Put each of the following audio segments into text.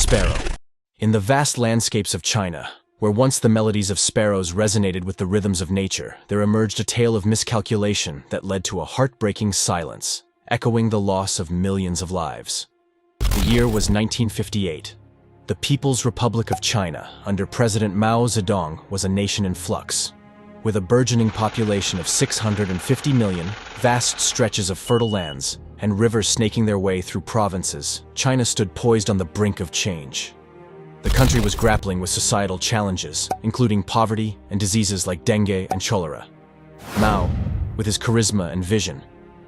Sparrow. In the vast landscapes of China, where once the melodies of sparrows resonated with the rhythms of nature, there emerged a tale of miscalculation that led to a heartbreaking silence, echoing the loss of millions of lives. The year was 1958. The People's Republic of China, under President Mao Zedong, was a nation in flux. With a burgeoning population of 650 million, vast stretches of fertile lands, and rivers snaking their way through provinces, China stood poised on the brink of change. The country was grappling with societal challenges, including poverty and diseases like dengue and cholera. Mao, with his charisma and vision,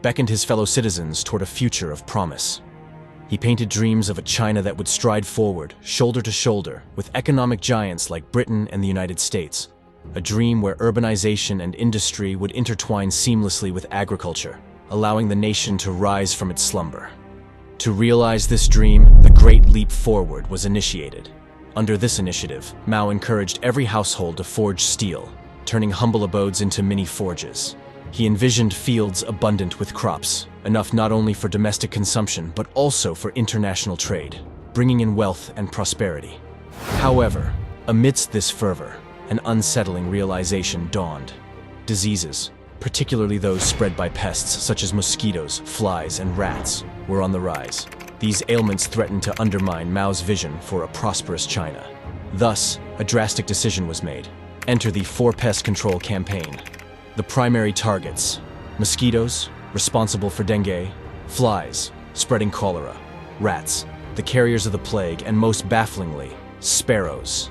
beckoned his fellow citizens toward a future of promise. He painted dreams of a China that would stride forward, shoulder to shoulder, with economic giants like Britain and the United States. A dream where urbanization and industry would intertwine seamlessly with agriculture, allowing the nation to rise from its slumber. To realize this dream, the Great Leap Forward was initiated. Under this initiative, Mao encouraged every household to forge steel, turning humble abodes into mini forges. He envisioned fields abundant with crops, enough not only for domestic consumption but also for international trade, bringing in wealth and prosperity. However, amidst this fervor, an unsettling realization dawned. Diseases, particularly those spread by pests such as mosquitoes, flies, and rats, were on the rise. These ailments threatened to undermine Mao's vision for a prosperous China. Thus, a drastic decision was made. Enter the Four-Pest Control Campaign. The primary targets: mosquitoes, responsible for dengue; flies, spreading cholera; rats, the carriers of the plague; and most bafflingly, sparrows.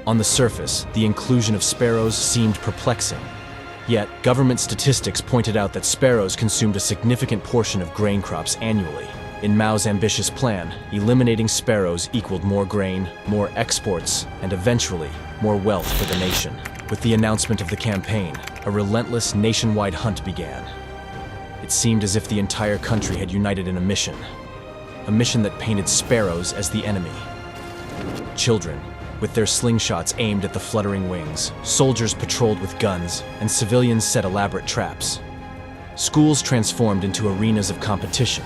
On the surface, the inclusion of sparrows seemed perplexing. Yet, government statistics pointed out that sparrows consumed a significant portion of grain crops annually. In Mao's ambitious plan, eliminating sparrows equaled more grain, more exports, and eventually, more wealth for the nation. With the announcement of the campaign, a relentless nationwide hunt began. It seemed as if the entire country had united in a mission that painted sparrows as the enemy. Children, with their slingshots aimed at the fluttering wings, soldiers patrolled with guns, and civilians set elaborate traps. Schools transformed into arenas of competition,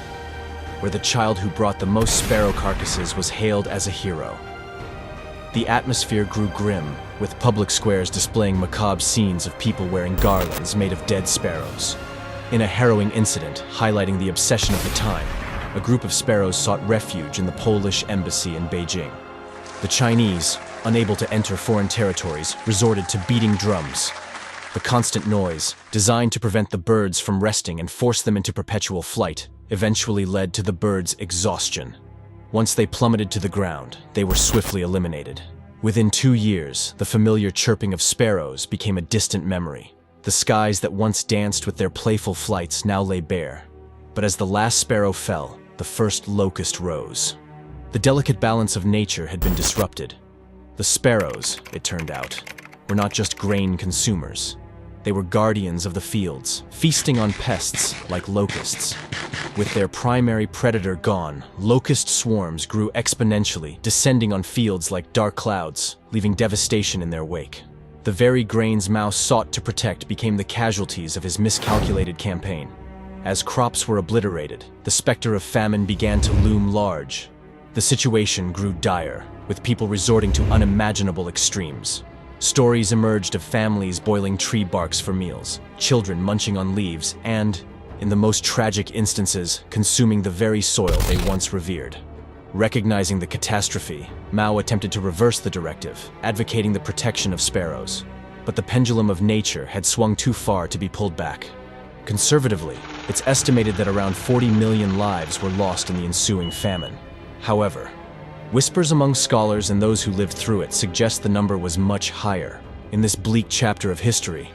where the child who brought the most sparrow carcasses was hailed as a hero. The atmosphere grew grim, with public squares displaying macabre scenes of people wearing garlands made of dead sparrows. In a harrowing incident highlighting the obsession of the time, a group of sparrows sought refuge in the Polish embassy in Beijing. The Chinese, unable to enter foreign territories, resorted to beating drums. The constant noise, designed to prevent the birds from resting and force them into perpetual flight, eventually led to the birds' exhaustion. Once they plummeted to the ground, they were swiftly eliminated. Within 2 years, the familiar chirping of sparrows became a distant memory. The skies that once danced with their playful flights now lay bare. But as the last sparrow fell, the first locust rose. The delicate balance of nature had been disrupted. The sparrows, it turned out, were not just grain consumers. They were guardians of the fields, feasting on pests like locusts. With their primary predator gone, locust swarms grew exponentially, descending on fields like dark clouds, leaving devastation in their wake. The very grains Mao sought to protect became the casualties of his miscalculated campaign. As crops were obliterated, the specter of famine began to loom large. The situation grew dire, with people resorting to unimaginable extremes. Stories emerged of families boiling tree barks for meals, children munching on leaves, and, in the most tragic instances, consuming the very soil they once revered. Recognizing the catastrophe, Mao attempted to reverse the directive, advocating the protection of sparrows. But the pendulum of nature had swung too far to be pulled back. Conservatively, it's estimated that around 40 million lives were lost in the ensuing famine. However, whispers among scholars and those who lived through it suggest the number was much higher. In this bleak chapter of history,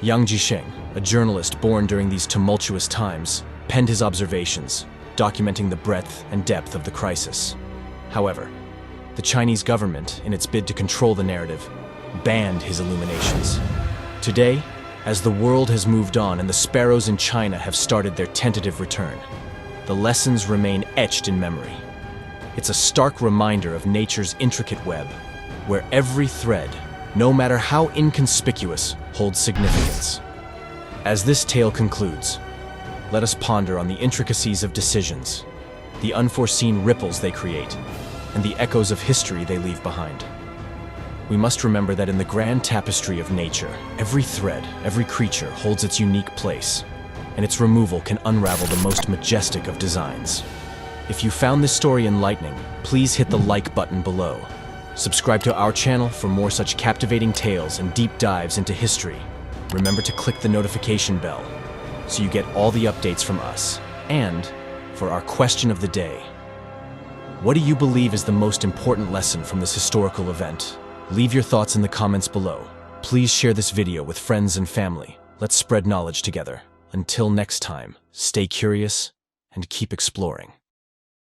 Yang Jisheng, a journalist born during these tumultuous times, penned his observations, documenting the breadth and depth of the crisis. However, the Chinese government, in its bid to control the narrative, banned his illuminations. Today, as the world has moved on and the sparrows in China have started their tentative return, the lessons remain etched in memory. It's a stark reminder of nature's intricate web, where every thread, no matter how inconspicuous, holds significance. As this tale concludes, let us ponder on the intricacies of decisions, the unforeseen ripples they create, and the echoes of history they leave behind. We must remember that in the grand tapestry of nature, every thread, every creature holds its unique place, and its removal can unravel the most majestic of designs. If you found this story enlightening, please hit the like button below. Subscribe to our channel for more such captivating tales and deep dives into history. Remember to click the notification bell so you get all the updates from us. And for our question of the day, what do you believe is the most important lesson from this historical event? Leave your thoughts in the comments below. Please share this video with friends and family. Let's spread knowledge together. Until next time, stay curious and keep exploring.